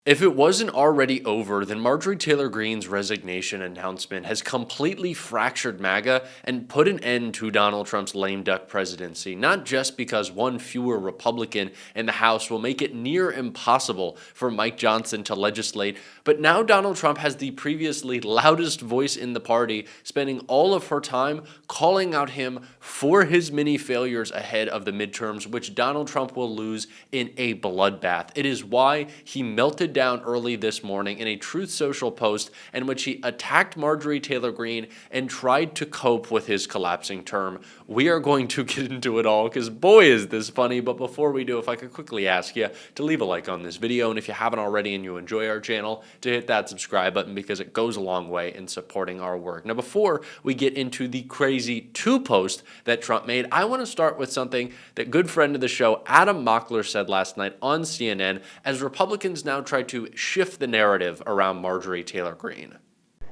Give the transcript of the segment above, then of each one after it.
If it wasn't already over, then Marjorie Taylor Greene's resignation announcement has completely fractured MAGA and put an end to Donald Trump's lame duck presidency, not just because one fewer Republican in the House will make it near impossible for Mike Johnson to legislate, but now Donald Trump has the previously loudest voice in the party spending all of her time calling out him for his many failures ahead of the midterms, which Donald Trump will lose in a bloodbath. It is why he melted down early this morning in a Truth Social post in which he attacked Marjorie Taylor Greene and tried to cope with his collapsing term. We are going to get into it all because boy is this funny, but before we do, if I could quickly ask you to leave a like on this video, and if you haven't already and you enjoy our channel, to hit that subscribe button because it goes a long way in supporting our work. Now, before we get into the crazy two post that Trump made, I want to start with something that good friend of the show, Adam Mockler, said last night on CNN as Republicans now try to shift the narrative around Marjorie Taylor Greene.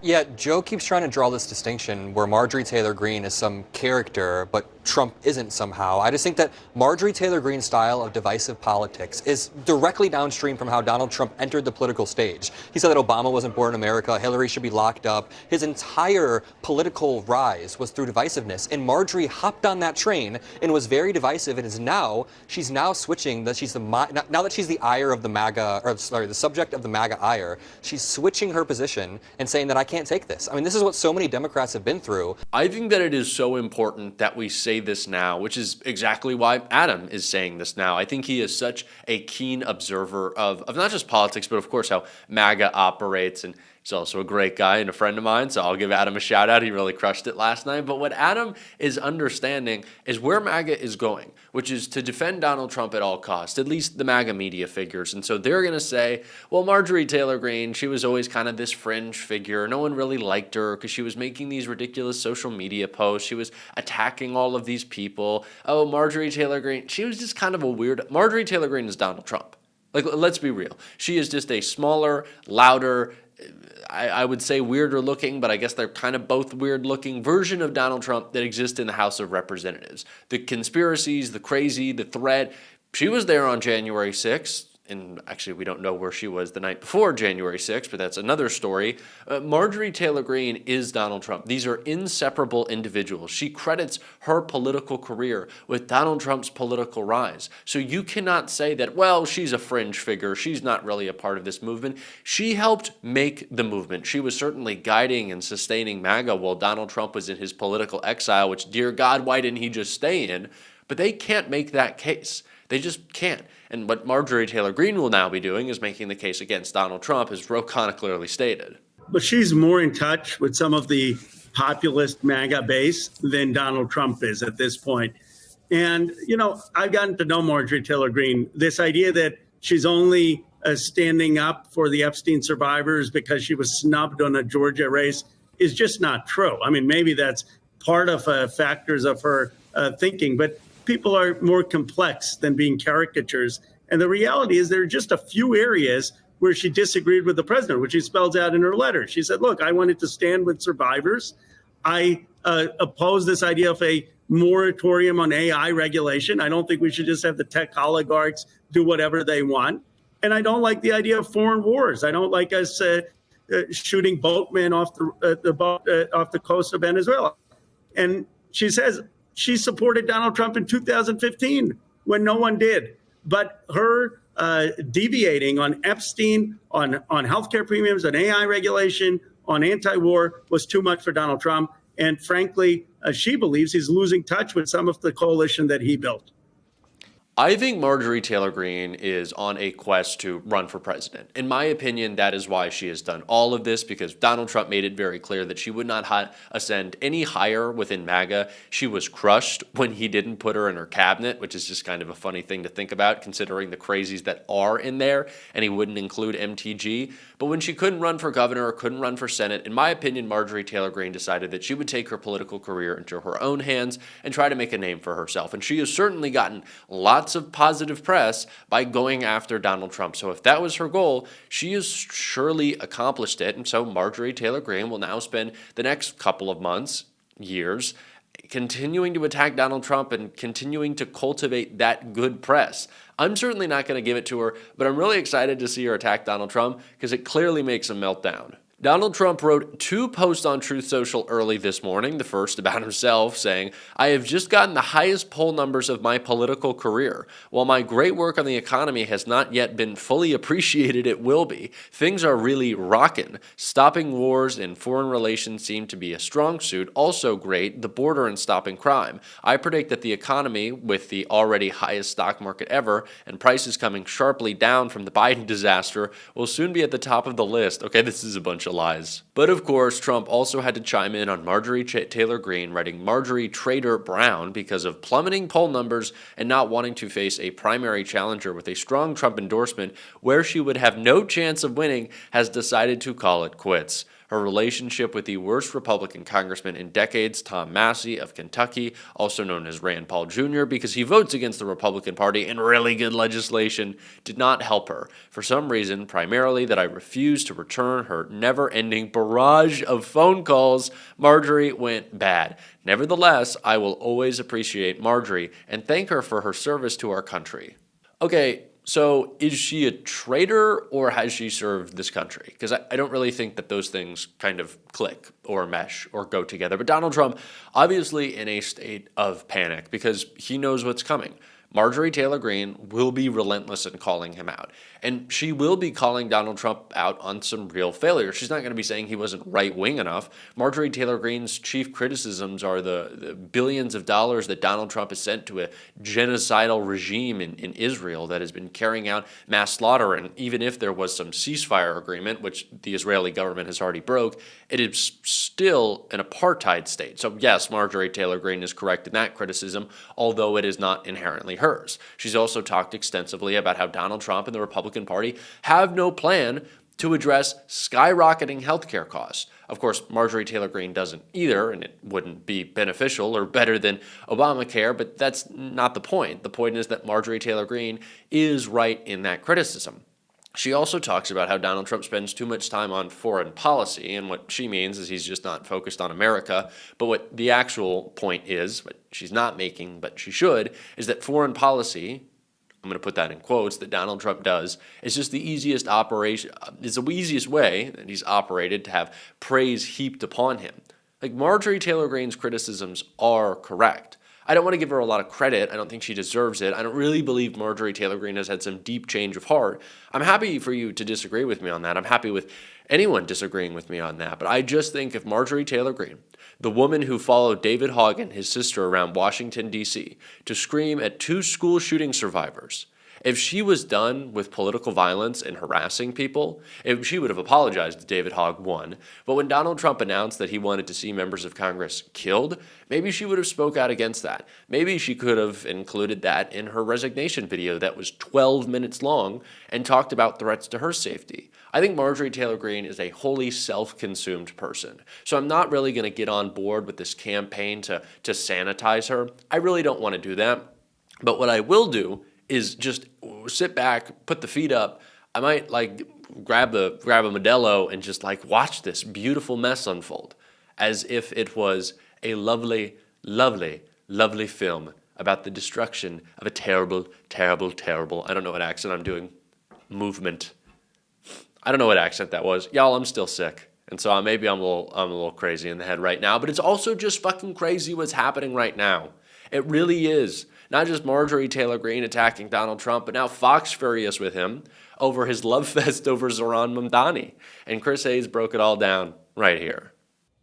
Yeah, Joe keeps trying to draw this distinction where Marjorie Taylor Greene is some character, but Trump isn't somehow. I just think that Marjorie Taylor Greene's style of divisive politics is directly downstream from how Donald Trump entered the political stage. He said that Obama wasn't born in America, Hillary should be locked up. His entire political rise was through divisiveness, and Marjorie hopped on that train and was very divisive, and she's now switching that now that she's the ire of the MAGA, or sorry, the subject of the MAGA ire, she's switching her position and saying that I can't take this. I mean, this is what so many Democrats have been through. I think that it is so important that we say this now, which is exactly why Adam is saying this now. I think he is such a keen observer of not just politics, but of course how MAGA operates, and he's also a great guy and a friend of mine, so I'll give Adam a shout out. He really crushed it last night. But what Adam is understanding is where MAGA is going, which is to defend Donald Trump at all costs, at least the MAGA media figures. And so they're going to say, well, Marjorie Taylor Greene, she was always kind of this fringe figure. No one really liked her because she was making these ridiculous social media posts. She was attacking all of these people. Oh, Marjorie Taylor Greene, she was just kind of a weird. Marjorie Taylor Greene is Donald Trump. Like, let's be real. She is just a smaller, louder, I would say weirder looking, but I guess they're kind of both weird looking version of Donald Trump that exists in the House of Representatives. The conspiracies, the crazy, the threat. She was there on January 6th. And actually, we don't know where she was the night before January 6th, but that's another story. Marjorie Taylor Greene is Donald Trump. These are inseparable individuals. She credits her political career with Donald Trump's political rise. So you cannot say that, well, she's a fringe figure. She's not really a part of this movement. She helped make the movement. She was certainly guiding and sustaining MAGA while Donald Trump was in his political exile, which, dear God, why didn't he just stay in? But they can't make that case. They just can't. And what Marjorie Taylor Greene will now be doing is making the case against Donald Trump, as Ro Khanna clearly stated. But she's more in touch with some of the populist MAGA base than Donald Trump is at this point. And, you know, I've gotten to know Marjorie Taylor Greene. This idea that she's only standing up for the Epstein survivors because she was snubbed on a Georgia race is just not true. I mean, maybe that's part of factors of her thinking, but people are more complex than being caricatures. And the reality is there are just a few areas where she disagreed with the president, which she spells out in her letter. She said, look, I wanted to stand with survivors. I oppose this idea of a moratorium on AI regulation. I don't think we should just have the tech oligarchs do whatever they want. And I don't like the idea of foreign wars. I don't like us shooting boatmen off the coast of Venezuela. And she says, she supported Donald Trump in 2015 when no one did. But her deviating on Epstein, on healthcare premiums, on AI regulation, on anti-war was too much for Donald Trump. And frankly, she believes he's losing touch with some of the coalition that he built. I think Marjorie Taylor Greene is on a quest to run for president. In my opinion, that is why she has done all of this, because Donald Trump made it very clear that she would not ascend any higher within MAGA. She was crushed when he didn't put her in her cabinet, which is just kind of a funny thing to think about considering the crazies that are in there, and he wouldn't include MTG. But when she couldn't run for governor or couldn't run for Senate, in my opinion, Marjorie Taylor Greene decided that she would take her political career into her own hands and try to make a name for herself. And she has certainly gotten lots of positive press by going after Donald Trump. So if that was her goal, she has surely accomplished it. And so Marjorie Taylor Greene will now spend the next couple of months, years, continuing to attack Donald Trump and continuing to cultivate that good press. I'm certainly not going to give it to her, but I'm really excited to see her attack Donald Trump because it clearly makes him melt down. Donald Trump wrote 2 posts on Truth Social early this morning, the first about himself, saying, "I have just gotten the highest poll numbers of my political career. While my great work on the economy has not yet been fully appreciated, it will be. Things are really rockin'. Stopping wars and foreign relations seem to be a strong suit. Also great, the border and stopping crime. I predict that the economy, with the already highest stock market ever and prices coming sharply down from the Biden disaster, will soon be at the top of the list." Okay, this is a bunch of lies. But of course, Trump also had to chime in on Marjorie Taylor Greene writing Marjorie Traitor Brown because of plummeting poll numbers and not wanting to face a primary challenger with a strong Trump endorsement where she would have no chance of winning, has decided to call it quits. Her relationship with the worst Republican congressman in decades, Tom Massey of Kentucky, also known as Rand Paul Jr., because he votes against the Republican Party in really good legislation, did not help her. For some reason, primarily that I refused to return her never-ending barrage of phone calls, Marjorie went bad. Nevertheless, I will always appreciate Marjorie and thank her for her service to our country. Okay, so is she a traitor or has she served this country? Because I don't really think that those things kind of click or mesh or go together. But Donald Trump, obviously in a state of panic because he knows what's coming. Marjorie Taylor Greene will be relentless in calling him out. And she will be calling Donald Trump out on some real failures. She's not going to be saying he wasn't right-wing enough. Marjorie Taylor Greene's chief criticisms are the billions of dollars that Donald Trump has sent to a genocidal regime in Israel that has been carrying out mass slaughter. And even if there was some ceasefire agreement, which the Israeli government has already broke, it is still an apartheid state. So yes, Marjorie Taylor Greene is correct in that criticism, although it is not inherently hers. She's also talked extensively about how Donald Trump and the Republican Party have no plan to address skyrocketing healthcare costs. Of course, Marjorie Taylor Greene doesn't either, and it wouldn't be beneficial or better than Obamacare, but that's not the point. The point is that Marjorie Taylor Greene is right in that criticism. She also talks about how Donald Trump spends too much time on foreign policy, and what she means is he's just not focused on America. But what the actual point is, but she's not making, but she should, is that foreign policy, I'm going to put that in quotes, that Donald Trump does, is just the easiest operation, is the easiest way that he's operated to have praise heaped upon him. Like, Marjorie Taylor Greene's criticisms are correct. I don't want to give her a lot of credit. I don't think she deserves it. I don't really believe Marjorie Taylor Greene has had some deep change of heart. I'm happy for you to disagree with me on that. I'm happy with anyone disagreeing with me on that. But I just think if Marjorie Taylor Greene, the woman who followed David Hogg and his sister around Washington, D.C., to scream at 2 school shooting survivors, if she was done with political violence and harassing people, if she would have apologized to David Hogg, one. But when Donald Trump announced that he wanted to see members of Congress killed, maybe she would have spoke out against that. Maybe she could have included that in her resignation video that was 12 minutes long and talked about threats to her safety. I think Marjorie Taylor Greene is a wholly self-consumed person. So I'm not really going to get on board with this campaign to sanitize her. I really don't want to do that. But what I will do is just sit back, put the feet up. I might grab a Modelo and just watch this beautiful mess unfold as if it was a lovely, lovely, lovely film about the destruction of a terrible, terrible, terrible, I don't know what accent I'm doing, movement. I don't know what accent that was. Y'all, I'm still sick. And so maybe I'm a little crazy in the head right now, but it's also just fucking crazy what's happening right now. It really is. Not just Marjorie Taylor Greene attacking Donald Trump, but now Fox furious with him over his love fest over Zohran Mamdani. And Chris Hayes broke it all down right here.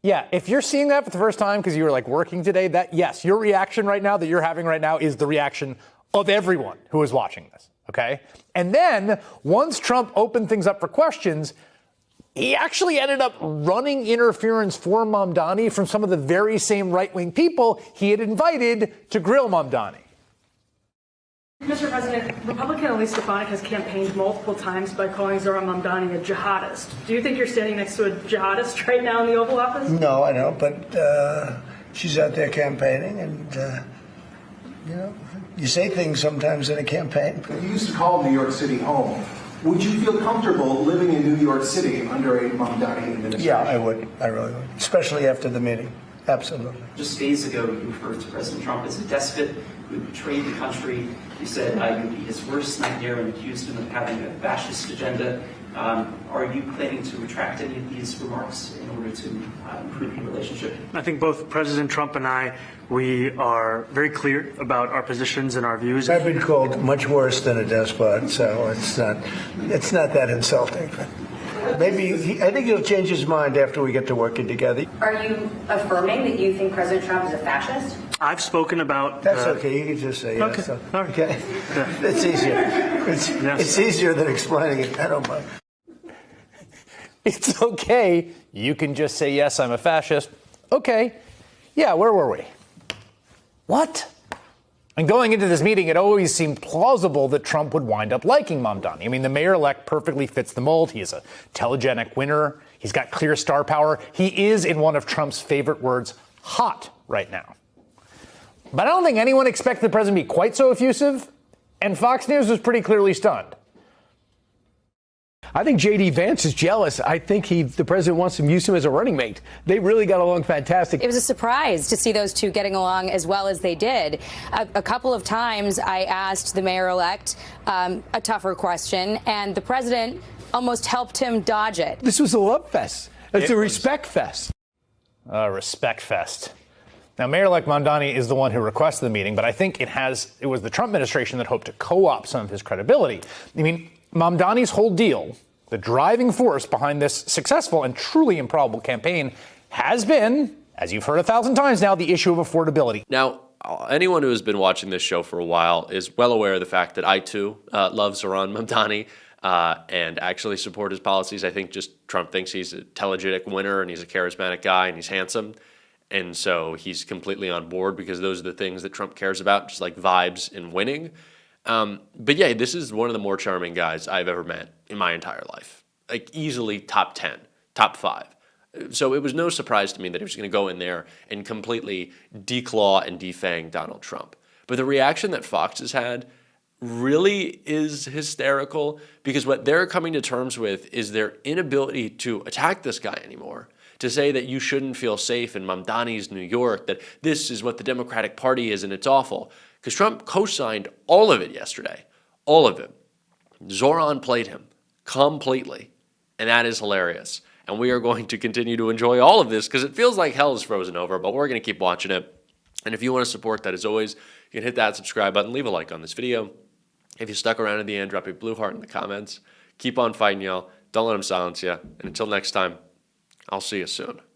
Yeah, if you're seeing that for the first time because you were working today, that yes, your reaction right now that you're having right now is the reaction of everyone who is watching this, okay? And then once Trump opened things up for questions, he actually ended up running interference for Mamdani from some of the very same right-wing people he had invited to grill Mamdani. Mr. President, Republican Elise Stefanik has campaigned multiple times by calling Zohran Mamdani a jihadist. Do you think you're standing next to a jihadist right now in the Oval Office? No, I don't, but she's out there campaigning, and, you say things sometimes in a campaign. You used to call New York City home. Would you feel comfortable living in New York City under a Mamdani administration? Yeah, I would. I really would, especially after the meeting. Absolutely. Just days ago, you referred to President Trump as a despot who betrayed the country. You said you'd be his worst nightmare and accused him of having a fascist agenda. Are you planning to retract any of these remarks in order to improve the relationship? I think both President Trump and we are very clear about our positions and our views. I've been called much worse than a despot, so it's not that insulting. Maybe I think he'll change his mind after we get to working together. Are you affirming that you think President Trump is a fascist? I've spoken about. That's okay. You can just say yes. Okay. Okay. Yeah. It's easier. It's easier than explaining it. I don't mind. It's okay. You can just say, yes, I'm a fascist. Okay. Yeah, where were we? What? And going into this meeting, it always seemed plausible that Trump would wind up liking Mamdani. I mean, the mayor-elect perfectly fits the mold. He is a telegenic winner. He's got clear star power. He is, in one of Trump's favorite words, hot right now. But I don't think anyone expected the president to be quite so effusive, and Fox News was pretty clearly stunned. I think J.D. Vance is jealous. I think the president wants to use him as a running mate. They really got along fantastic. It was a surprise to see those two getting along as well as they did. A couple of times I asked the mayor-elect a tougher question, and the president almost helped him dodge it. This was a love fest. It's a respect fest. A respect fest. Now, Mayor-elect Mamdani is the one who requested the meeting, but I think it was the Trump administration that hoped to co-opt some of his credibility. I mean, Mamdani's whole deal, the driving force behind this successful and truly improbable campaign, has been, as you've heard 1,000 times now, the issue of affordability. Now, anyone who has been watching this show for a while is well aware of the fact that I, too, love Zohran Mamdani and actually support his policies. I think just Trump thinks he's a telegenic winner and he's a charismatic guy and he's handsome. And so he's completely on board because those are the things that Trump cares about, just like vibes and winning. But yeah, this is one of the more charming guys I've ever met in my entire life. Like easily top 10, top 5. So it was no surprise to me that he was going to go in there and completely declaw and defang Donald Trump. But the reaction that Fox has had really is hysterical because what they're coming to terms with is their inability to attack this guy anymore. To say that you shouldn't feel safe in Mamdani's New York, that this is what the Democratic Party is and it's awful. Because Trump co-signed all of it yesterday. All of it. Zohran played him completely. And that is hilarious. And we are going to continue to enjoy all of this because it feels like hell is frozen over, but we're going to keep watching it. And if you want to support that, as always, you can hit that subscribe button, leave a like on this video. If you stuck around to the end, drop a blue heart in the comments. Keep on fighting, y'all. Don't let them silence you. And until next time, I'll see you soon.